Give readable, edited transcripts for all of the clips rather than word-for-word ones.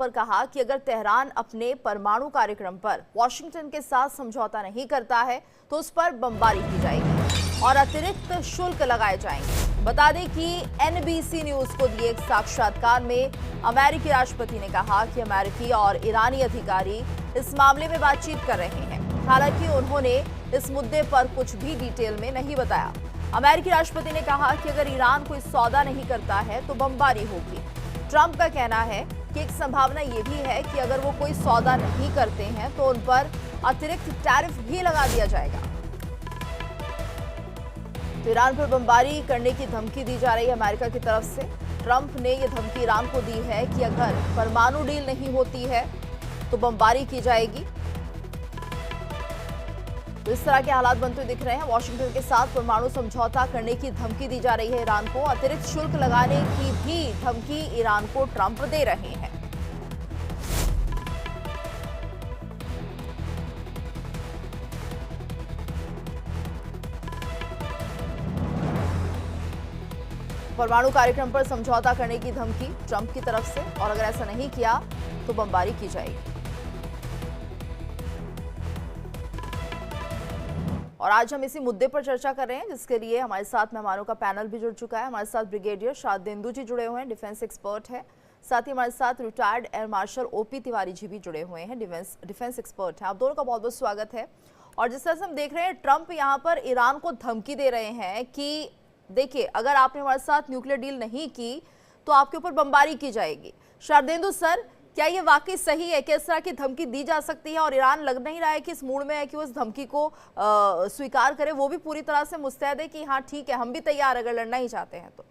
पर कहा कि अगर तेहरान अपने परमाणु कार्यक्रम पर वॉशिंगटन के साथ समझौता नहीं करता है तो उस पर बमबारी की जाएगी और अतिरिक्त शुल्क लगाए जाएंगे। बता दें कि एनबीसी न्यूज को दिए एक साक्षात्कार में अमेरिकी राष्ट्रपति ने कहा कि अमेरिकी और ईरानी अधिकारी इस मामले में बातचीत कर रहे हैं। हालांकि उन्होंने इस मुद्दे पर कुछ भी डिटेल में नहीं बताया। अमेरिकी राष्ट्रपति ने कहा कि अगर ईरान कोई सौदा नहीं करता है तो बमबारी होगी। ट्रंप का कहना है कि एक संभावना यह भी है कि अगर वो कोई सौदा नहीं करते हैं तो उन पर अतिरिक्त टैरिफ भी लगा दिया जाएगा। तो ईरान पर बमबारी करने की धमकी दी जा रही है अमेरिका की तरफ से। ट्रंप ने यह धमकी ईरान को दी है कि अगर परमाणु डील नहीं होती है तो बमबारी की जाएगी। तो इस तरह के हालात बनते दिख रहे हैं। वॉशिंगटन के साथ परमाणु समझौता करने की धमकी दी जा रही है ईरान को। अतिरिक्त शुल्क लगाने की भी धमकी ईरान को ट्रंप दे रहे हैं। परमाणु कार्यक्रम पर समझौता करने की धमकी ट्रंप की तरफ से, और अगर ऐसा नहीं किया तो बमबारी की जाएगी। और आज हम इसी मुद्दे पर चर्चा कर रहे हैं, जिसके लिए हमारे साथ मेहमानों का पैनल भी जुड़ चुका है। हमारे साथ ब्रिगेडियर शारदेंदु जी जुड़े हुए हैं, डिफेंस एक्सपर्ट है। साथ ही हमारे साथ retired air marshal OP Tiwari ji भी जुड़े हुए हैं, डिफेंस एक्सपर्ट हैं। आप दोनों का बहुत बहुत स्वागत है। और जिस तरह से हम देख रहे हैं, ट्रंप यहाँ पर ईरान को धमकी दे रहे हैं कि देखिए, अगर आपने हमारे साथ न्यूक्लियर डील नहीं की तो आपके ऊपर बमबारी की जाएगी। शारदेंदु सर, क्या ये वाकई सही है कि इस तरह की धमकी दी जा सकती है और ईरान लग नहीं रहा है कि इस मूड में है कि वो इस धमकी को स्वीकार करे? वो भी पूरी तरह से मुस्तैद है कि हाँ ठीक है, हम भी तैयार अगर लड़ना ही चाहते हैं तो।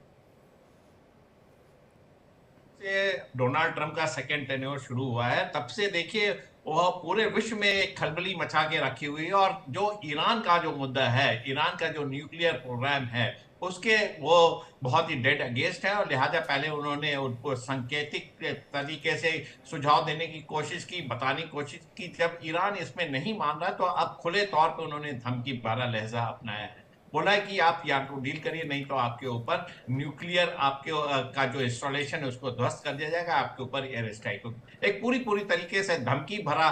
डोनाल्ड ट्रंप का सेकेंड टेन्योर शुरू हुआ है, तब से देखिए वह पूरे विश्व में एक खलबली मचा के रखी हुई है। और जो ईरान का जो मुद्दा है, ईरान का जो न्यूक्लियर प्रोग्राम है, उसके वो बहुत ही डेड अगेंस्ट है। और लिहाजा पहले उन्होंने उनको सांकेतिक तरीके से सुझाव देने की कोशिश की, बताने की कोशिश की। जब ईरान इसमें नहीं मान रहा तो अब खुले तौर पे उन्होंने धमकी भरा लहजा अपनाया है। बोला है कि आप या तो डील करिए, नहीं तो आपके ऊपर न्यूक्लियर आपके का जो इंस्टॉलेशन है उसको ध्वस्त कर दिया जाएगा, आपके ऊपर एयर स्ट्राइक होगी। एक पूरी तरीके से धमकी भरा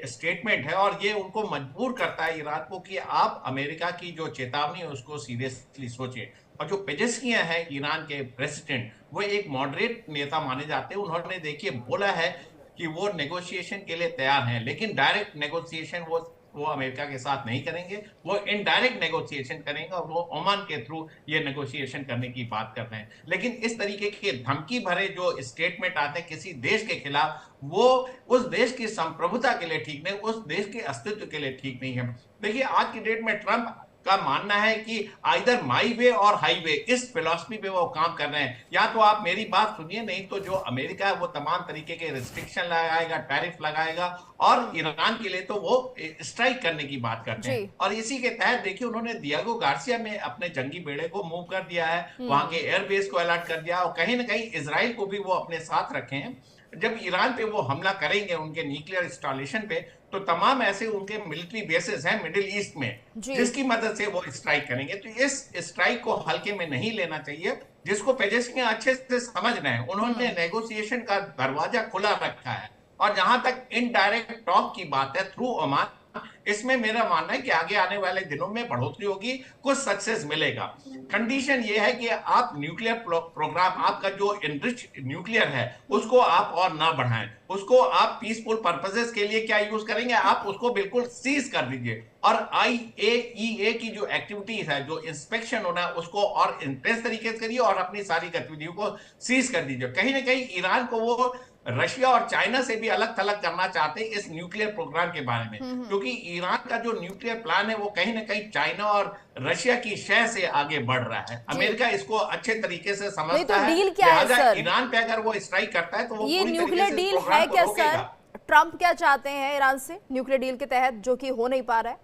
स्टेटमेंट है। और ये उनको मजबूर करता है ईरान को कि आप अमेरिका की जो चेतावनी है उसको सीरियसली सोचें। और जो पेजेस्कियां हैं ईरान के प्रेसिडेंट, वो एक मॉडरेट नेता माने जाते हैं। उन्होंने देखिए बोला है कि वो नेगोशिएशन के लिए तैयार हैं, लेकिन डायरेक्ट नेगोशिएशन वो अमेरिका के साथ नहीं करेंगे, वो इनडायरेक्ट नेगोशिएशन करेंगे। और वो ओमान के थ्रू ये नेगोशिएशन करने की बात कर रहे हैं। लेकिन इस तरीके के धमकी भरे जो स्टेटमेंट आते हैं किसी देश के खिलाफ, वो उस देश की संप्रभुता के लिए ठीक नहीं, उस देश के अस्तित्व के लिए ठीक नहीं है। देखिए आज की डेट में ट्रंप का मानना है कि आइदर माई वे और हाईवे, इस फिलॉसफी पे वो काम कर रहे हैं। या तो आप मेरी बात सुनिए, नहीं तो जो अमेरिका है वो तमाम तरीके के रिस्ट्रिक्शन लगाएगा, टैरिफ लगाएगा, और ईरान के लिए तो वो स्ट्राइक करने की बात करते हैं। और इसी के तहत देखिए उन्होंने दियागो गार्सिया में अपने जंगी बेड़े को मूव कर दिया है, वहां के एयरबेस को अलर्ट कर दिया, और कहीं ना कहीं इजराइल को भी वो अपने साथ रखे हैं। जब ईरान पे वो हमला करेंगे उनके न्यूक्लियर इंस्टॉलेशन पे, तो तमाम ऐसे उनके मिलिट्री बेसेस हैं मिडिल ईस्ट में, जिसकी मदद से वो स्ट्राइक करेंगे। तो इस स्ट्राइक को हल्के में नहीं लेना चाहिए, जिसको पेजेस्कियां अच्छे से समझ रहे हैं। उन्होंने नेगोशिएशन का दरवाजा खुला रखा है। और जहां तक इनडायरेक्ट टॉक की बात है थ्रू ओमान, इसमें मेरा मानना है कि आगे आने वाले दिनों में बढ़ोतरी होगी, कुछ सक्सेस मिलेगा। कंडीशन ये है कि आप न्यूक्लियर प्रोग्राम, आपका जो इनरिच न्यूक्लियर है उसको आप और ना बढ़ाएं, उसको आप पीसफुल पर्पसेस के लिए क्या यूज करेंगे, आप उसको बिल्कुल सीज कर दीजिए। और IAEA की जो एक्टिविटीज है, जो इंस्पेक्शन होना है, उसको और इंटेंस तरीके से करिए और अपनी सारी गतिविधियों को सीज कर दीजिए। कहीं ना कहीं ईरान को वो रशिया और चाइना से भी अलग थलग करना चाहते हैं इस न्यूक्लियर प्रोग्राम के बारे में, क्योंकि ईरान का जो न्यूक्लियर प्लान है वो कहीं ना कहीं चाइना और रशिया की शय से आगे बढ़ रहा है। अमेरिका इसको अच्छे तरीके से समझता है। डील क्या है सर? ईरान पे अगर वो स्ट्राइक करता है तो वो ये न्यूक्लियर डील है क्या सर? ट्रंप क्या चाहते हैं ईरान से न्यूक्लियर डील के तहत, जो कि हो नहीं पा रहा है?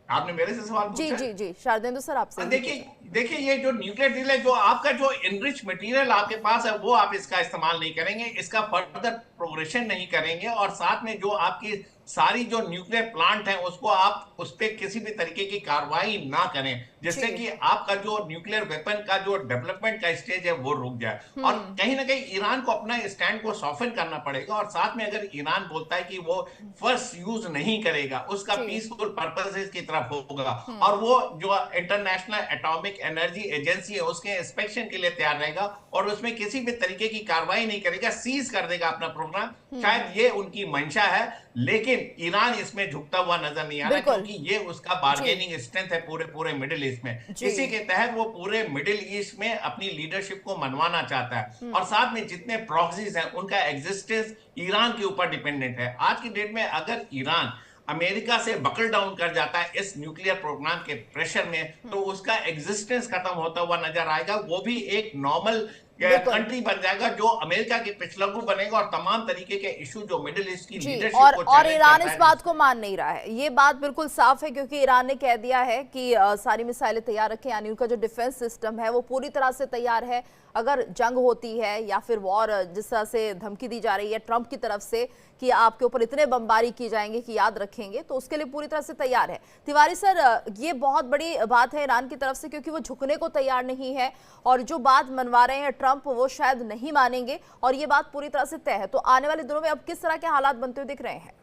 आपने मेरे से सवाल पूछा? जी शारदेंदु सर आपसे। देखिए ये जो न्यूक्लियर डील है, जो आपका जो इनरिच मटेरियल आपके पास है वो आप इसका इस्तेमाल नहीं करेंगे, इसका फर्दर प्रोग्रेशन नहीं करेंगे, और साथ में जो आपकी सारी जो न्यूक्लियर प्लांट है उसको आप उस पर किसी भी तरीके की कार्रवाई ना करें, जिससे कि आपका जो न्यूक्लियर वेपन का जो डेवलपमेंट का स्टेज है वो रुक जाए। और कहीं ना कहीं ईरान को अपना स्टैंड को सॉफ्टन करना पड़ेगा, और साथ में अगर ईरान बोलता है कि वो फर्स्ट यूज नहीं करेगा, उसका पीसफुल पर्पसेस की तरफ होगा, और वो जो इंटरनेशनल एटॉमिक एनर्जी एजेंसी है उसके इंस्पेक्शन के लिए तैयार रहेगा और उसमें किसी भी तरीके की कार्रवाई नहीं करेगा, सीज कर देगा अपना प्रोग्राम, शायद ये उनकी मंशा है। लेकिन ईरान इसमें झुकता हुआ नजर नहीं आ रहा, क्योंकि ये उसका बार्गेनिंग स्ट्रेंथ है पूरे मिडिल ईस्ट में। इसी के तहत वो पूरे मिडिल ईस्ट में अपनी लीडरशिप को मनवाना चाहता है, और साथ में जितने प्रॉक्सीज हैं उनका एग्जिस्टेंस ईरान के ऊपर डिपेंडेंट है। आज की डेट में अगर ईरान अमेरिका से बकल डाउन कर जाता है इस न्यूक्लियर प्रोग्राम के प्रेशर में, तो उसका एग्जिस्टेंस खत्म होता हुआ नजर आएगा। वो भी एक नॉर्मल कंट्री बन जाएगा जो अमेरिका के पिछलग्गू बनेगा, और तमाम तरीके के इशू जो मिडिल ईस्ट की लीडरशिप और ईरान इस बात को मान नहीं रहा है। ये बात बिल्कुल साफ है, क्योंकि ईरान ने कह दिया है कि सारी मिसाइलें तैयार रखें, यानी उनका जो डिफेंस सिस्टम है वो पूरी तरह से तैयार है। अगर जंग होती है या फिर वॉर, जिस तरह से धमकी दी जा रही है ट्रंप की तरफ से कि आपके ऊपर इतने बमबारी की जाएंगे कि याद रखेंगे, तो उसके लिए पूरी तरह से तैयार है। तिवारी सर, ये बहुत बड़ी बात है ईरान की तरफ से, क्योंकि वो झुकने को तैयार नहीं है, और जो बात मनवा रहे हैं ट्रंप वो शायद नहीं मानेंगे, और ये बात पूरी तरह से तय है। तो आने वाले दिनों में अब किस तरह के हालात बनते हुए दिख रहे हैं?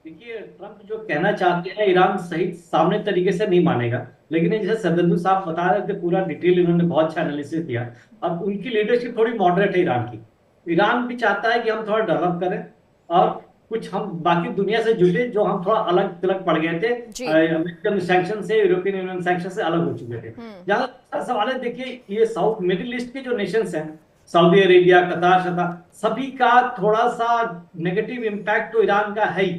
देखिए, ट्रंप जो कहना चाहते हैं ईरान सही सामने तरीके से नहीं मानेगा, लेकिन ये जैसे सरदंदू साहब बता रहे थे, पूरा डिटेल इन्होंने बहुत अच्छा एनालिसिस दिया। अब उनकी लीडरशिप थोड़ी मॉडरेट है ईरान की। ईरान भी चाहता है कि हम थोड़ा डेवलप करें और कुछ हम बाकी दुनिया से जुड़े, जो हम थोड़ा अलग थलग पड़ गए थे अमेरिकन सैंक्शन से, यूरोपियन यूनियन सैंक्शन से अलग हो चुके थे। जहां सवाल है, देखिए ये साउथ मिडिल ईस्ट के जो नेशंस हैं, सऊदी अरेबिया, कतार, सभी का थोड़ा सा नेगेटिव इम्पैक्ट तो ईरान का है ही,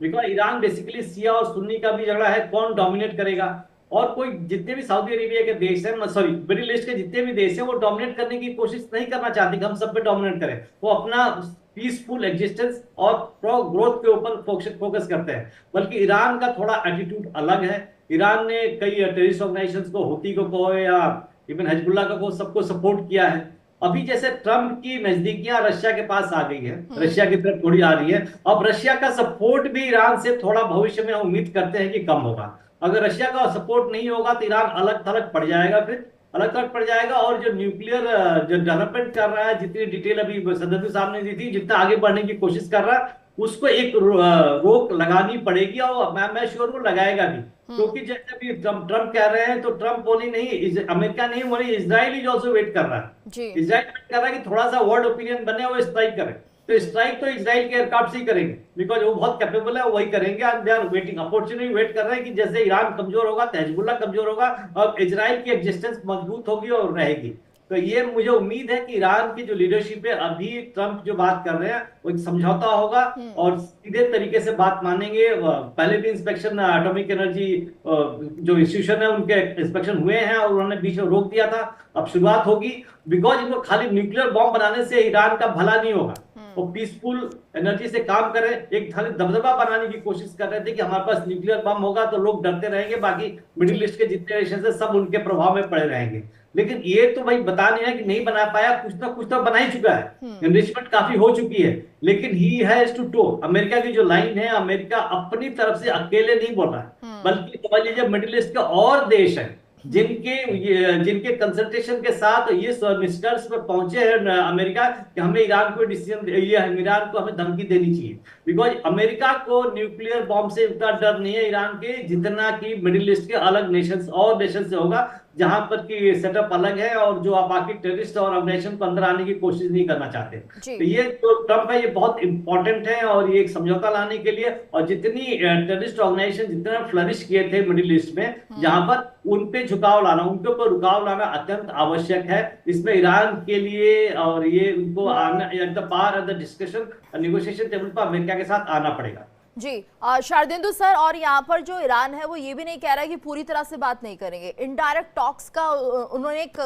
बिकॉज ईरान बेसिकली शिया और सुन्नी का भी झगड़ा है, कौन डोमिनेट करेगा। और कोई जितने भी सऊदी अरेबिया के देश हैं, सॉरी मिडिल ईस्ट के जितने भी देश हैं, वो डोमिनेट करने की कोशिश नहीं करना चाहते कि हम सब पे डोमिनेट करें। वो अपना पीसफुल एग्जिस्टेंस और प्रो ग्रोथ के ऊपर फोकस करते हैं। बल्कि ईरान का थोड़ा एटीट्यूड अलग है। ईरान ने कई टेररिस्ट ऑर्गेनाइजेशंस को, हुती को कहो या इवन हिजबुल्लाह को, सबको सपोर्ट किया है। अभी जैसे ट्रंप की नजदीकियां रशिया के पास आ गई है, रशिया की तरफ थोड़ी आ रही है, अब रशिया का सपोर्ट भी ईरान से थोड़ा भविष्य में उम्मीद करते हैं कि कम होगा। अगर रशिया का सपोर्ट नहीं होगा तो ईरान अलग थलग पड़ जाएगा, फिर अलग थलग पड़ जाएगा। और जो न्यूक्लियर जो डेवलपमेंट कर रहा है, जितनी डिटेल अभी सदस्य साहब ने दी थी, जितना आगे बढ़ने की कोशिश कर रहा है, उसको एक रोक लगानी पड़ेगी, और मैं श्योर वो लगाएगा भी। क्योंकि जैसे भी ट्रंप कह रहे हैं, तो ट्रंप बोली नहीं, अमेरिका नहीं बोली, इजराइल इज ऑल्सो वेट कर रहा है। इजराइल वेट कर रहा है कि थोड़ा सा वर्ल्ड ओपिनियन बने, वो स्ट्राइक करे। तो स्ट्राइक तो इजराइल के एयरक्राफ्ट से ही करेंगे, बिकॉज वो बहुत कैपेबल है, वही करेंगे। And they are waiting, opportunity wait कर रहे हैं कि जैसे ईरान कमजोर होगा तो हिजबुल्लाह कमजोर होगा, और इजराइल की एग्जिस्टेंस मजबूत होगी और रहेगी। तो ये मुझे उम्मीद है कि ईरान की जो लीडरशिप है, अभी ट्रंप जो बात कर रहे हैं वो एक समझौता होगा और सीधे तरीके से बात मानेंगे। पहले भी इंस्पेक्शन एटॉमिक एनर्जी जो इंस्टीट्यूशन है उनके इंस्पेक्शन हुए हैं, और उन्होंने बीच में रोक दिया था। अब शुरुआत होगी, बिकॉज इनको खाली न्यूक्लियर बॉम्ब बनाने से ईरान का भला नहीं होगा। वो पीसफुल एनर्जी से काम करें, एक खाली दबदबा बनाने की कोशिश कर रहे थे कि हमारे पास न्यूक्लियर बम होगा तो लोग डरते रहेंगे, बाकी मिडिल ईस्ट के जितने नेशन है सब उनके प्रभाव में पड़े रहेंगे। लेकिन ये तो भाई बता नहीं है कि नहीं बना पाया, कुछ ना कुछ तो बना ही चुका है, इन्वेस्टमेंट काफी हो चुकी है। लेकिन he has to toe, America की जो लाइन है, अमेरिका अपनी तरफ से अकेले नहीं बोल रहा है, बल्कि समझ लीजिए मिडिल ईस्ट के और देश है जिनके कंसल्टेशन के साथ ये निष्कर्ष पर पहुंचे हैं अमेरिका कि हमें ईरान को डिसीजन, ये ईरान को हमें धमकी देनी चाहिए। बिकॉज अमेरिका को न्यूक्लियर बॉम्ब से उतना डर नहीं है ईरान के, जितना कि मिडिल ईस्ट के अलग नेशन और नेशन से होगा, जहां पर की सेटअप अलग है, और जो बाकी टेररिस्ट और ऑर्गेनाइजेशन को अंदर आने की कोशिश नहीं करना चाहते। तो ये जो ट्रंप है, ये बहुत इंपॉर्टेंट है, और ये एक समझौता लाने के लिए, और जितनी टेररिस्ट ऑर्गेनाइजेशन जितने फ्लरिश किए थे मिडिल ईस्ट में, जहां पर उन पे झुकाव लाना, उनके ऊपर रुकाव लाना अत्यंत आवश्यक है। इसमें ईरान के लिए, और ये उनको आना at the par of the discussion negotiation table पर अमेरिका के साथ आना पड़ेगा। जी शारदेंदु सर, और यहाँ पर जो ईरान है वो ये भी नहीं कह रहा है कि पूरी तरह से बात नहीं करेंगे। इनडायरेक्ट टॉक्स का उन्होंने एक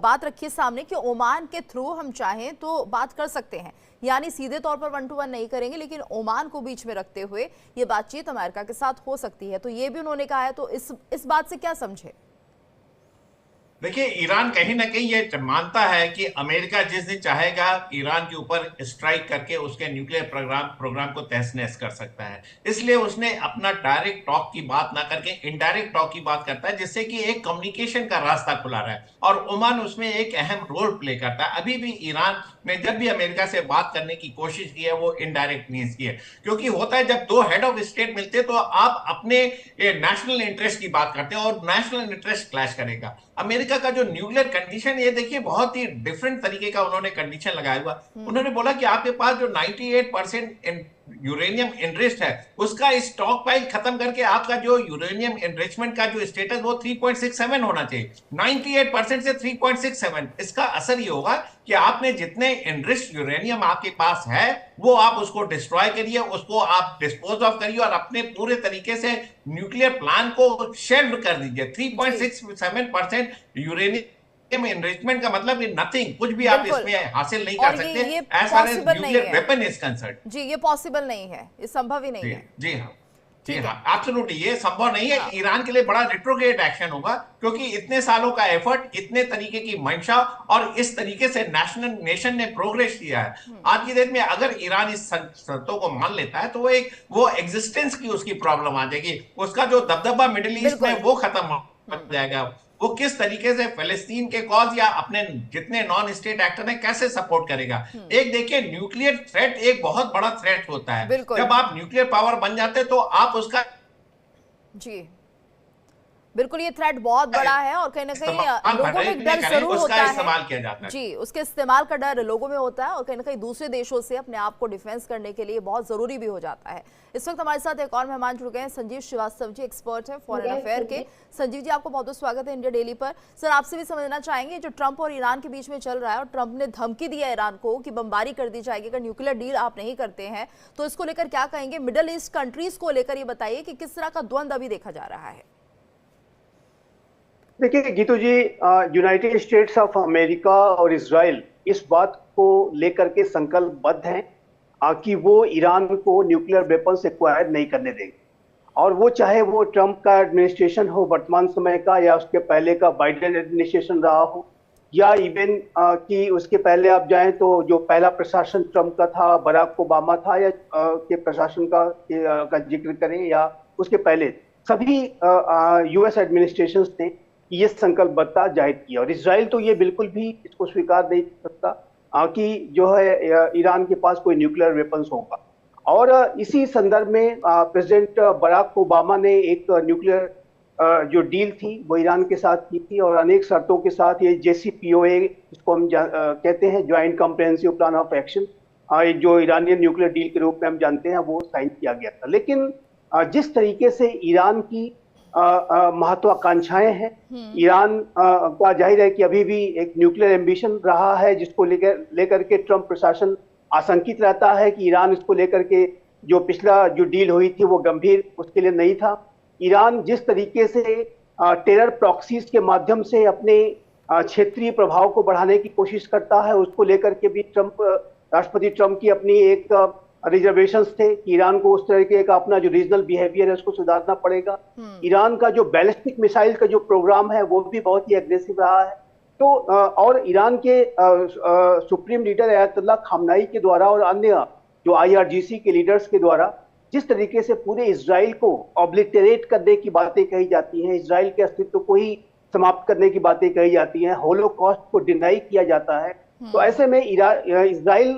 बात रखी है सामने कि ओमान के थ्रू हम चाहें तो बात कर सकते हैं, यानी सीधे तौर पर 1 to 1 नहीं करेंगे, लेकिन ओमान को बीच में रखते हुए ये बातचीत अमेरिका के साथ हो सकती है। तो ये भी उन्होंने कहा है, तो इस बात से क्या समझे? देखिए, ईरान कहीं ना कहीं ये मानता है कि अमेरिका जिस दिन चाहेगा ईरान के ऊपर स्ट्राइक करके उसके न्यूक्लियर प्रोग्राम को तहस नहस कर सकता है। इसलिए उसने अपना डायरेक्ट टॉक की बात ना करके इनडायरेक्ट टॉक की बात करता है, जिससे कि एक कम्युनिकेशन का रास्ता खुला रहा है और ओमान उसमें एक अहम रोल प्ले करता है। अभी भी ईरान ने जब भी अमेरिका से बात करने की कोशिश की है वो इनडायरेक्ट मीन्स की है, क्योंकि होता है जब दो हेड ऑफ स्टेट मिलते हैं तो आप अपने नेशनल इंटरेस्ट की बात करते हैं और नेशनल इंटरेस्ट क्लैश करेगा। अमेरिका का जो न्यूक्लियर कंडीशन, ये देखिए बहुत ही डिफरेंट तरीके का उन्होंने कंडीशन लगाया हुआ। उन्होंने बोला कि आपके पास जो 98% यूरेनियम एनरिच्ड है उसका स्टॉक पाइल खत्म करके आपका जो यूरेनियम एनरिचमेंट का जो स्टेटस वो 3.67 होना चाहिए, 98% से 3.67। इसका असर ये होगा कि आपने जितने एनरिच्ड यूरेनियम आपके पास है वो आप उसको डिस्ट्रॉय करिए, उसको आप डिस्पोज ऑफ करिए और अपने पूरे तरीके से न्यूक्लियर प्लान को शेल्व कर दीजिए। 3.67% यूरेनियम एनरिचमेंट का मतलब नथिंग, कुछ भी आप इसमें हासिल नहीं कर सकते as far as nuclear weapon is concerned. जी, ये पॉसिबल नहीं है, ये संभव ही नहीं है। जी हाँ, जी हाँ, एब्सोल्युटली ये संभव नहीं है। ईरान के लिए बड़ा रिट्रोग्रेड एक्शन होगा, क्योंकि इतने सालों का एफर्ट, इतने तरीके की मंशा और इस तरीके से नेशन ने प्रोग्रेस किया है। आज की डेट में अगर ईरान इस शर्तों को मान लेता है तो वो एग्जिस्टेंस की उसकी प्रॉब्लम आ जाएगी, उसका जो दबदबा मिडिल ईस्ट में वो खत्म हो जाएगा। वो किस तरीके से फिलिस्तीन के कॉज या अपने जितने नॉन स्टेट एक्टर हैं कैसे सपोर्ट करेगा। एक देखिए, न्यूक्लियर थ्रेट एक बहुत बड़ा थ्रेट होता है। जब आप न्यूक्लियर पावर बन जाते तो आप उसका, जी बिल्कुल, ये थ्रेट बहुत बड़ा है और कहीं ना कहीं लोगों में डर जरूर होता है, इस्तेमाल किया जाता है। जी, उसके इस्तेमाल का डर लोगों में होता है और कहीं ना कहीं दूसरे देशों से अपने आप को डिफेंस करने के लिए बहुत जरूरी भी हो जाता है। इस वक्त हमारे साथ एक और मेहमान जुड़ गए हैं, संजीव श्रीवास्तव जी, एक्सपर्ट है फॉरेन अफेयर के। संजीव जी, आपको बहुत बहुत स्वागत है इंडिया डेली पर। सर, आपसे भी समझना चाहेंगे जो ट्रंप और ईरान के बीच में चल रहा है और ट्रंप ने धमकी दी है ईरान को कि बमबारी कर दी जाएगी अगर न्यूक्लियर डील आप नहीं करते हैं, तो इसको लेकर क्या कहेंगे? मिडिल ईस्ट कंट्रीज को लेकर ये बताइए कि किस तरह का द्वंद्व अभी देखा जा रहा है। देखिए गीतू जी, यूनाइटेड स्टेट्स ऑफ अमेरिका और इजराइल इस बात को लेकर के संकल्पबद्ध हैं कि वो ईरान को न्यूक्लियर वेपन्स एक्वायर नहीं करने देंगे। और वो चाहे वो ट्रंप का एडमिनिस्ट्रेशन हो वर्तमान समय का, या उसके पहले का बाइडेन एडमिनिस्ट्रेशन रहा हो, या इवन कि उसके पहले आप जाएं तो जो पहला प्रशासन ट्रंप का था, बराक ओबामा था, या के प्रशासन का जिक्र करें या उसके पहले, सभी यूएस एडमिनिस्ट्रेशन ने ये संकल्पबद्धता जाहिर की। और इजराइल तो ये बिल्कुल भी इसको स्वीकार नहीं कर सकता कि जो है ईरान के पास कोई न्यूक्लियर वेपन्स होगा। और इसी संदर्भ में प्रेसिडेंट बराक ओबामा ने एक न्यूक्लियर जो डील थी वो ईरान के साथ की थी और अनेक शर्तों के साथ ये JCPOA, जिसको हम कहते हैं joint comprehensive plan of action, जो ईरानियन न्यूक्लियर डील के रूप में हम जानते हैं, वो साइन किया गया था। लेकिन जिस तरीके से ईरान की महत्वाकांक्षाएं हैं, ईरान का जाहिर है कि अभी भी एक न्यूक्लियर एम्बिशन रहा है, जिसको लेकर के ट्रंप प्रशासन आशंकित रहता है कि ईरान इसको लेकर के जो पिछला जो डील हुई थी वो गंभीर उसके लिए नहीं था। ईरान जिस तरीके से टेरर प्रॉक्सीज के माध्यम से अपने क्षेत्रीय प्रभाव को बढ़ाने की कोशिश करता है, उसको लेकर के भी राष्ट्रपति ट्रंप की अपनी एक रिजर्वेशंस थे कि ईरान को उस तरह का अपना जो रीजनल बिहेवियर है उसको सुधारना पड़ेगा। ईरान का जो बैलिस्टिक मिसाइल का जो प्रोग्राम है वो भी बहुत ही एग्रेसिव रहा है। तो और ईरान के सुप्रीम लीडर अयतुल्लाह खामनाई के द्वारा और अन्य जो IRGC के लीडर्स के द्वारा जिस तरीके से पूरे इजराइल को ऑब्लिटरेट करने की बातें कही जाती हैं, इजराइल के अस्तित्व को ही समाप्त करने की बातें कही जाती हैं, होलोकॉस्ट को डिनाई किया जाता है, तो ऐसे में इजराइल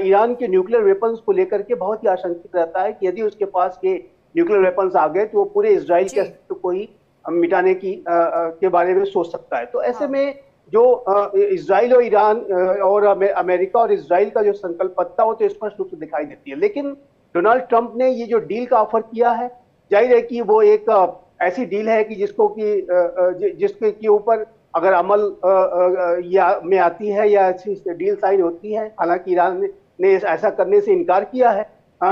ईरान के न्यूक्लियर वेपन्स को लेकर के बहुत ही आशंकित रहता है कि यदि उसके पास ये न्यूक्लियर वेपन्स आ गए तो वो पूरे इजराइल के अस्तित्व को ही मिटाने की के बारे में सोच सकता है। तो ऐसे में जो इजराइल और ईरान और अमेरिका और इजराइल का जो संकल्पबद्धता हो तो स्पष्ट रूप से दिखाई देती है। लेकिन डोनाल्ड ट्रंप ने ये जो डील का ऑफर किया है, जाहिर है कि वो एक ऐसी डील है कि जिसके के ऊपर अगर अमल में आती है या ऐसी डील साइन होती है, हालांकि ईरान ने ऐसा करने से इनकार किया है,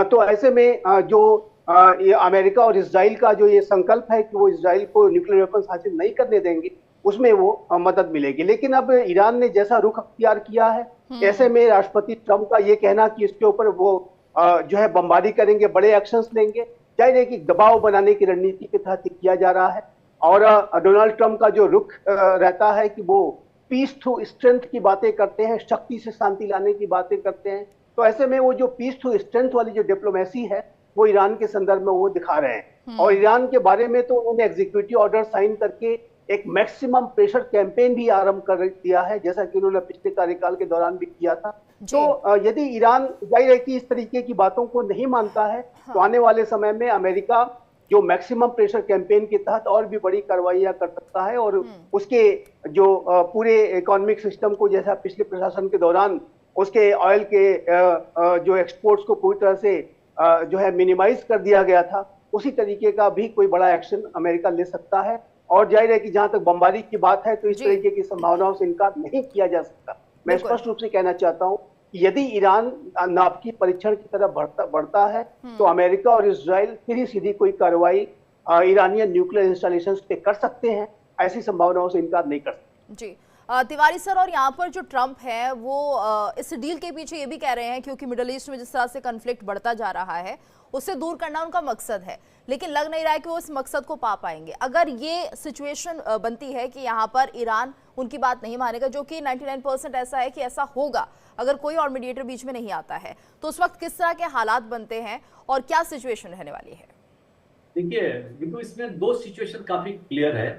तो ऐसे में जो अमेरिका और इजराइल का जो ये संकल्प है कि वो इजराइल को न्यूक्लियर वेपन्स हासिल नहीं करने देंगे, उसमें वो मदद मिलेगी। लेकिन अब ईरान ने जैसा रुख अख्तियार किया है, ऐसे में राष्ट्रपति ट्रंप का ये कहना कि इसके ऊपर वो जो है बमबारी करेंगे, बड़े एक्शंस लेंगे, जाहिर है कि दबाव बनाने की रणनीति के तहत किया जा रहा है। और डोनाल्ड ट्रंप का जो रुख रहता है कि वो पीस थ्रू स्ट्रेंथ की बातें करते हैं, शक्ति से शांति लाने की बातें करते हैं, तो ऐसे में वो जो पीस थ्रू स्ट्रेंथ वाली जो डिप्लोमेसी है वो ईरान के संदर्भ में वो दिखा रहे हैं। और ईरान के बारे में तो उन्होंने एग्जीक्यूटिव ऑर्डर साइन करके एक मैक्सिमम प्रेशर कैंपेन भी आरंभ कर दिया है, जैसा कि उन्होंने पिछले कार्यकाल के दौरान भी किया था। तो यदि ईरान जाहिर है कि इस तरीके की बातों को नहीं मानता है, तो आने वाले समय में अमेरिका जो मैक्सिमम प्रेशर कैंपेन के तहत और भी बड़ी कार्रवाइयां कर सकता है और उसके जो पूरे इकोनॉमिक सिस्टम को, जैसा पिछले प्रशासन के दौरान उसके ऑयल के जो एक्सपोर्ट्स को पूरी तरह से जो है मिनिमाइज कर दिया गया था, उसी तरीके का भी कोई बड़ा एक्शन अमेरिका ले सकता है। और जाहिर है कि जहां तक बमबारी की बात है तो इस तरीके की संभावनाओं से इनकार नहीं किया जा सकता। मैं स्पष्ट रूप से कहना चाहता हूं कि यदि ईरान नाप की परीक्षण की तरफ बढ़ता है तो अमेरिका और इजराइल सीधी सीधी कोई कार्रवाई ईरानियन न्यूक्लियर इंस्टॉलेशंस पे कर सकते हैं। ऐसी संभावनाओं से इनकार नहीं कर सकते। जी तिवारी सर, और यहाँ पर जो ट्रंप है वो इस डील के पीछे ये भी कह रहे हैं क्योंकि मिडिल ईस्ट में जिस तरह से कन्फ्लिक्ट बढ़ता जा रहा है उससे दूर करना उनका मकसद है, लेकिन लग नहीं रहा है कि वो इस मकसद को पा पाएंगे। अगर ये सिचुएशन बनती है कि यहाँ पर ईरान उनकी बात नहीं मानेगा, जो कि 99% ऐसा है कि ऐसा होगा अगर कोई और मीडिएटर बीच में नहीं आता है, तो उस वक्त किस तरह के हालात बनते हैं और क्या सिचुएशन रहने वाली है? देखिए, बिल्कुल इसमें दो सिचुएशन काफी क्लियर है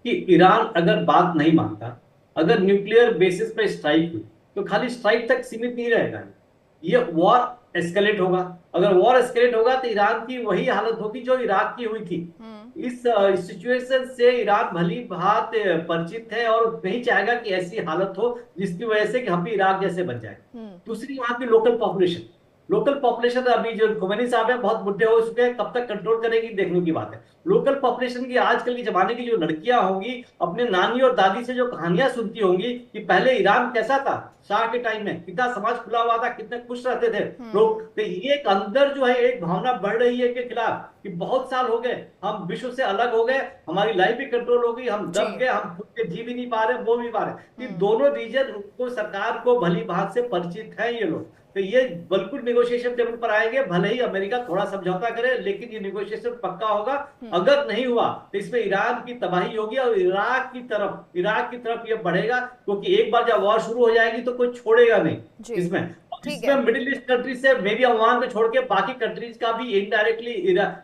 कि ईरान अगर बात नहीं मानता, अगर न्यूक्लियर बेसिस पे स्ट्राइक हुई तो खाली स्ट्राइक तक सीमित नहीं रहेगा, ये वॉर एस्केलेट होगा। अगर वॉर एस्केलेट होगा तो ईरान की वही हालत होगी जो इराक की हुई थी। इस सिचुएशन से ईरान भली भांत परिचित है और नहीं चाहेगा कि ऐसी हालत हो जिसकी वजह से कि हम भी इराक जैसे बन जाए। दूसरी वहां की लोकल पॉपुलेशन अभी जो खुमैनी साहब है बहुत बुढ़े हो चुके हैं, कब तक कंट्रोल करेगी देखने की बात है। लोकल पॉपुलेशन की आजकल के जमाने की जो लड़कियां होंगी अपने नानी और दादी से जो कहानियां सुनती होंगी कि पहले ईरान कैसा था, शाह के टाइम में कितना समाज खुला हुआ था, कितने खुश रहते थे लोग, तो ये एक अंदर जो है एक भावना बढ़ रही है के खिलाफ कि बहुत साल हो गए, हम विश्व से अलग हो गए, हमारी लाइफ भी कंट्रोल हो गई, हम दब गए, हम खुद के जी भी नहीं पा रहे, वो भी पा रहे। ये दोनों रीजन उनको सरकार को भली भांत से परिचित है ये लोग, तो ये बिल्कुल नेगोशिएशन टेबल पर आएंगे। भले ही अमेरिका थोड़ा समझौता करे लेकिन ये नेगोशिएशन पक्का होगा। अगर नहीं हुआ तो इसमें ईरान की तबाही होगी और इराक की तरफ ये बढ़ेगा, क्योंकि एक बार जब वॉर शुरू हो जाएगी तो कोई छोड़ेगा नहीं इसमें। मिडिल ईस्ट कंट्रीज से मे बी ओमान को छोड़ के बाकी कंट्रीज का भी इनडायरेक्टली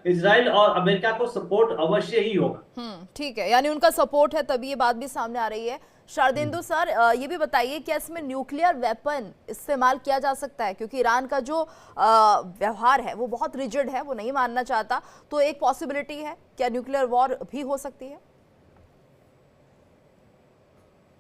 इजराइल और अमेरिका को सपोर्ट अवश्य ही होगा। ठीक है, यानी उनका सपोर्ट है तभी ये बात भी सामने आ रही है। शारदेंदु सर, ये भी बताइए क्या इसमें न्यूक्लियर वेपन इस्तेमाल किया जा सकता है, क्योंकि ईरान का जो व्यवहार है वो बहुत रिजिड है, वो नहीं मानना चाहता, तो एक पॉसिबिलिटी है क्या न्यूक्लियर वॉर भी हो सकती है?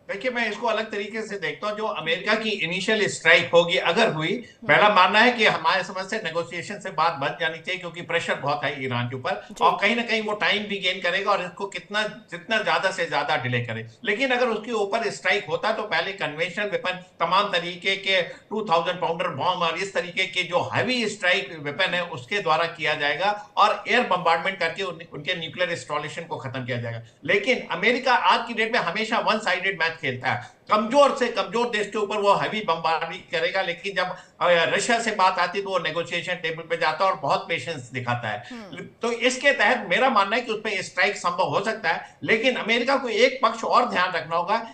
देखिए, मैं इसको अलग तरीके से देखता हूं। जो अमेरिका की इनिशियल स्ट्राइक होगी अगर हुई, मेरा मानना है कि हमारे समझ से नेगोशिएशन से बात बन जानी चाहिए, क्योंकि प्रेशर बहुत है ईरान के ऊपर और कहीं ना कहीं वो टाइम भी गेन करेगा और इसको जितना ज्यादा से ज्यादा डिले करे। लेकिन अगर उसके ऊपर स्ट्राइक होता तो पहले कन्वेंशनल वेपन, तमाम तरीके के 2000 पाउंडर बॉम्ब और इस तरीके के जो हैवी स्ट्राइक वेपन है उसके द्वारा किया जाएगा और एयर बम्बार्डमेंट करके उनके न्यूक्लियर इंस्टॉलेशन को खत्म किया जाएगा। लेकिन अमेरिका आज की डेट में हमेशा वन साइडेड मैच खेलता है, कमजोर से कमजोर देश के ऊपर वो हैवी बमबारी करेगा, लेकिन जब रशिया से बात आती है तो वो नेगोशिएशन टेबल पे जाता है और बहुत पेशेंस दिखाता है। तो इसके तहत मेरा मानना है कि उस पर स्ट्राइक संभव हो सकता है, लेकिन अमेरिका को एक पक्ष और ध्यान रखना होगा,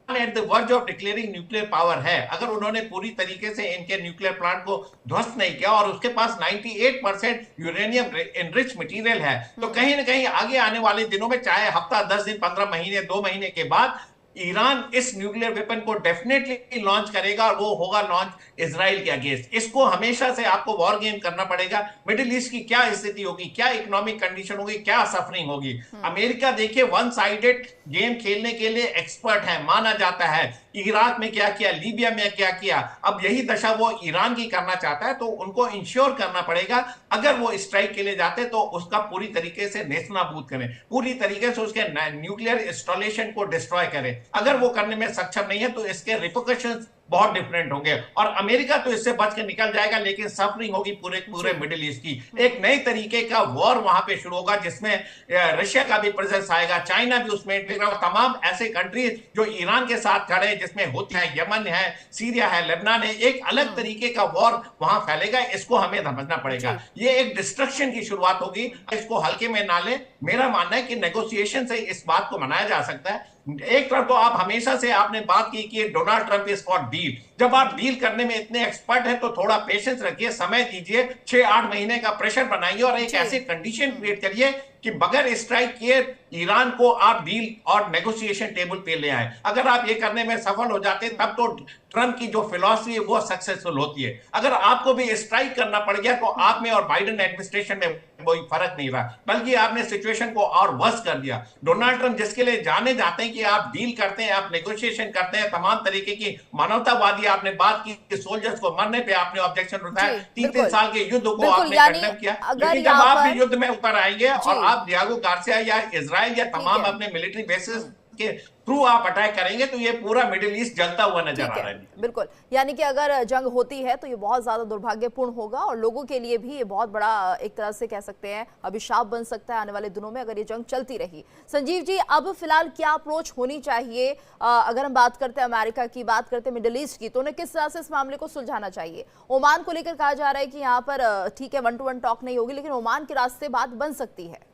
at the verge of declaring nuclear power है। अगर उन्होंने पूरी तरीके से इनके न्यूक्लियर प्लांट को ध्वस्त नहीं किया और उसके पास 98% यूरेनियम एनरिच मटेरियल है, तो कहीं ना कहीं आगे आने वाले दिनों में, चाहे हफ्ता, 10 दिन, 15 महीने, 2 महीने के बाद, ईरान इस न्यूक्लियर वेपन को डेफिनेटली लॉन्च करेगा और वो होगा लॉन्च इजराइल के अगेंस्ट। इसको हमेशा से आपको वॉर गेम करना पड़ेगा। मिडिल ईस्ट की क्या स्थिति होगी, क्या इकोनॉमिक कंडीशन होगी, क्या सफरिंग होगी। अमेरिका देखिए वन साइडेड गेम खेलने के लिए एक्सपर्ट है, माना जाता है। इराक में क्या किया, लीबिया में क्या किया, अब यही दशा वो ईरान की करना चाहता है। तो उनको इंश्योर करना पड़ेगा अगर वो स्ट्राइक के लिए जाते तो उसका पूरी तरीके से नेस्तनाबूद करें, पूरी तरीके से उसके न्यूक्लियर इंस्टॉलेशन को डिस्ट्रॉय करें। अगर वो करने में सक्षम नहीं है तो इसके रिपोर्केशंस बहुत डिफरेंट होंगे। और अमेरिका तो इससे बच के निकल जाएगा, लेकिन सफरिंग होगी पूरे पूरे मिडिल ईस्ट की। एक नई तरीके का वॉर वहां पे शुरू होगा, जिसमें रशिया का भी प्रेजेंस आएगा, चाइना भी उसमें, तमाम ऐसे कंट्रीज जो ईरान के साथ खड़े हैं, जिसमें हुती है, यमन है, सीरिया है, लेबनान है, एक अलग तरीके का वॉर वहां फैलेगा। इसको हमें समझना पड़ेगा। ये एक डिस्ट्रक्शन की शुरुआत होगी, इसको हल्के में ना ले। मेरा मानना है कि नेगोशिएशन से इस बात को मनाया जा सकता है। एक तरफ तो आप हमेशा से आपने बात की कि Donald Trump is for deal. जब आप डील करने में इतने एक्सपर्ट हैं तो थोड़ा पेशेंस रखिए, समय दीजिए, 6-8 महीने का प्रेशर बनाइए और एक ऐसी कंडीशन क्रिएट करिए कि बगैर स्ट्राइक किए ईरान को आप डील और नेगोशिएशन टेबल पे ले आए। अगर आप ये करने में सफल हो जाते तब तो ट्रंप की जो फिलॉसफी है वो सक्सेसफुल होती है। अगर आपको भी स्ट्राइक करना पड़ गया तो आप में और बाइडेन एडमिनिस्ट्रेशन में कोई फर्क नहीं रहा, बल्कि आपने सिचुएशन को और वर्स कर दिया। डोनाल्ड ट्रंप जिसके लिए जाने जाते हैं कि आप डील करते हैं, आप नेगोशिएशन करते हैं, तमाम तरीके की मानवतावादी आपने बात की कि सोल्जर्स को मरने पे आपने ऑब्जेक्शन उठाया, 3-3 साल के युद्ध को आपने कंडेम किया। लेकिन जब आप भी युद्ध में उतर आएंगे और आप डियागो गार्सिया या इजराइल या तमाम अपने मिलिट्री बेसिस के थ्रू आप अटैक करेंगे तो ये पूरा मिडिल ईस्ट जलता हुआ नजर आ रहा है। बिल्कुल, यानी कि अगर जंग होती है तो ये बहुत ज्यादा दुर्भाग्यपूर्ण होगा और लोगों के लिए भी ये बहुत बड़ा एक तरह से कह सकते हैं अभिशाप बन सकता है आने वाले दिनों में अगर ये जंग चलती रही। संजीव जी, अब फिलहाल क्या अप्रोच होनी चाहिए? अगर हम बात करते हैं अमेरिका की, बात करते हैं मिडिल ईस्ट की, तो उन्हें किस तरह से इस मामले को सुलझाना चाहिए? ओमान को लेकर कहा जा रहा है कि यहाँ पर ठीक है 1-to-1 टॉक नहीं होगी, लेकिन ओमान के रास्ते बात बन सकती है।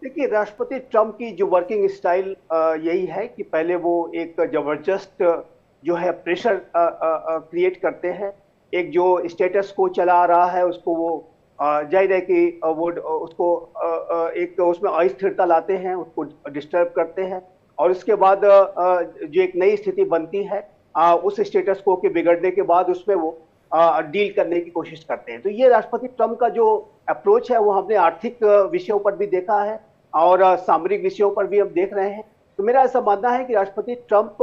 देखिए, राष्ट्रपति ट्रंप की जो वर्किंग स्टाइल यही है कि पहले वो एक जबरदस्त जो है प्रेशर क्रिएट करते हैं। एक जो स्टेटस को चला रहा है उसको वो जाहिर है कि वो उसको एक उसमें अस्थिरता लाते हैं, उसको डिस्टर्ब करते हैं और उसके बाद जो एक नई स्थिति बनती है उस स्टेटस को के बिगड़ने के बाद उसमें वो डील करने की कोशिश करते हैं। तो ये राष्ट्रपति ट्रंप का जो अप्रोच है वो हमने आर्थिक विषयों पर भी देखा है और सामरिक विषयों पर भी हम देख रहे हैं। तो मेरा ऐसा मानना है कि राष्ट्रपति ट्रंप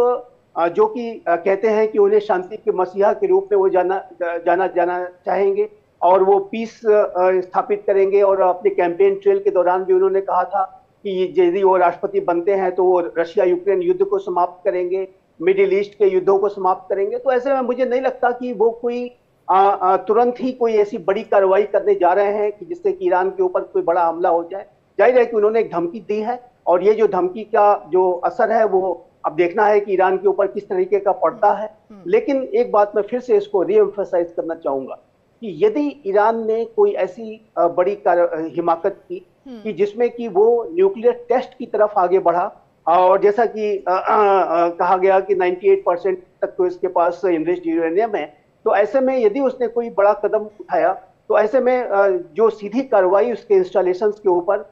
जो कि कहते हैं कि उन्हें शांति के मसीहा के रूप में वो जाना चाहेंगे और वो पीस स्थापित करेंगे और अपने कैंपेन ट्रेल के दौरान भी उन्होंने कहा था कि यदि वो राष्ट्रपति बनते हैं तो वो रशिया यूक्रेन युद्ध को समाप्त करेंगे, मिडिल ईस्ट के युद्धों को समाप्त करेंगे। तो ऐसे में मुझे नहीं लगता कि वो कोई तुरंत ही कोई ऐसी बड़ी कार्रवाई करने जा रहे हैं कि जिससे कि ईरान के ऊपर कोई बड़ा हमला हो जाए। जाहिर है कि उन्होंने एक धमकी दी है और ये जो धमकी का जो असर है वो अब देखना है कि ईरान के ऊपर किस तरीके का पड़ता है। लेकिन एक बात मैं फिर से इसको रीएम्फसाइज करना चाहूंगा कि यदि ईरान ने कोई ऐसी बड़ी हिमाकत की कि जिसमें कि वो न्यूक्लियर टेस्ट की तरफ आगे बढ़ा और जैसा कि कहा गया कि 98% तक तो इसके पास इनरिच्ड यूरेनियम है, तो ऐसे में यदि उसने कोई बड़ा कदम उठाया तो ऐसे में जो सीधी कार्रवाई उसके इंस्टॉलेशन के ऊपर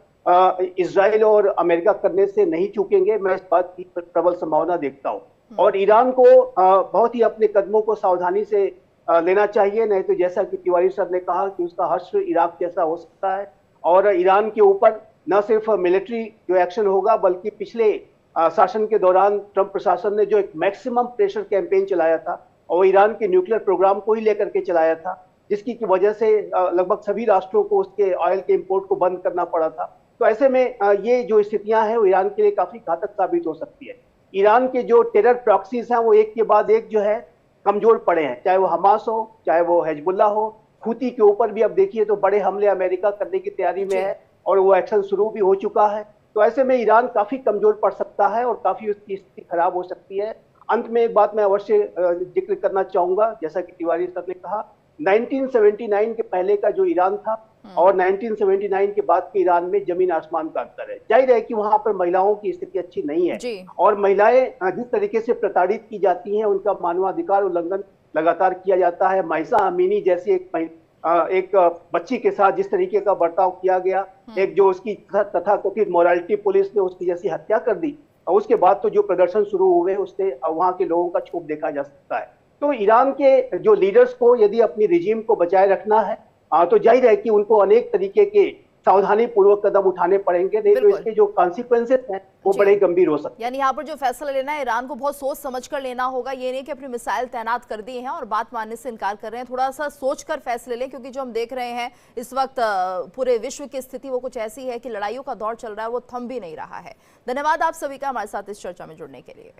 इजराइल और अमेरिका करने से नहीं चूकेंगे। मैं इस बात की प्रबल संभावना देखता हूं और ईरान को बहुत ही अपने कदमों को सावधानी से लेना चाहिए, नहीं तो जैसा कि तिवारी साहब ने कहा कि उसका हश्र इराक जैसा हो सकता है और ईरान के ऊपर न सिर्फ मिलिट्री जो एक्शन होगा बल्कि पिछले शासन के दौरान ट्रंप प्रशासन ने जो एक मैक्सिमम प्रेशर कैंपेन चलाया था और ईरान के न्यूक्लियर प्रोग्राम को ही लेकर के चलाया था, जिसकी की वजह से लगभग सभी राष्ट्रों को उसके ऑयल के इंपोर्ट को बंद करना पड़ा था। तो ऐसे में ये जो स्थितियां हैं वो ईरान के लिए काफी घातक साबित हो सकती है। ईरान के जो टेरर प्रॉक्सीज हैं वो एक के बाद एक जो है कमजोर पड़े हैं, चाहे वो हमास हो, चाहे वो हिजबुल्लाह हो। हूती के ऊपर भी अब देखिए तो बड़े हमले अमेरिका करने की तैयारी में है और वो एक्शन शुरू भी हो चुका है। तो ऐसे में ईरान काफी कमजोर पड़ सकता है और काफी उसकी स्थिति खराब हो सकती है। अंत में एक बात मैं अवश्य जिक्र करना चाहूंगा, जैसा कि तिवारी साहब ने कहा, 1979 के पहले का जो ईरान था और 1979 के बाद के ईरान में जमीन आसमान का अंतर है। जाहिर है कि वहां पर महिलाओं की स्थिति अच्छी नहीं है और महिलाएं जिस तरीके से प्रताड़ित की जाती हैं, उनका मानवाधिकार उल्लंघन लगातार किया जाता है। महिसा अमीनी जैसी एक बच्ची के साथ जिस तरीके का बर्ताव किया गया, एक जो उसकी तथाकथित मोरालिटी पुलिस ने उसकी जैसी हत्या कर दी और उसके बाद तो जो प्रदर्शन शुरू हुए उससे वहां के लोगों का क्षोभ देखा जा सकता है। तो ईरान के जो लीडर्स को यदि अपनी रिजीम को बचाए रखना है तो जाहिर है कि उनको अनेक तरीके के सावधानी पूर्वक कदम उठाने पड़ेंगे, नहीं तो इसके जो कॉन्सिक्वेंसेस हैं वो बड़े गंभीर हो सकते हैं। यानी यहाँ पर जो फैसला लेना है ईरान को बहुत सोच समझ कर लेना होगा। ये नहीं कि अपनी मिसाइल तैनात कर दी हैं और बात मानने से इनकार कर रहे हैं। थोड़ा सा सोच कर फैसले लें, क्योंकि जो हम देख रहे हैं इस वक्त पूरे विश्व की स्थिति वो कुछ ऐसी है कि लड़ाइयों का दौर चल रहा है, वो थम भी नहीं रहा है। धन्यवाद आप सभी का हमारे साथ इस चर्चा में जुड़ने के लिए।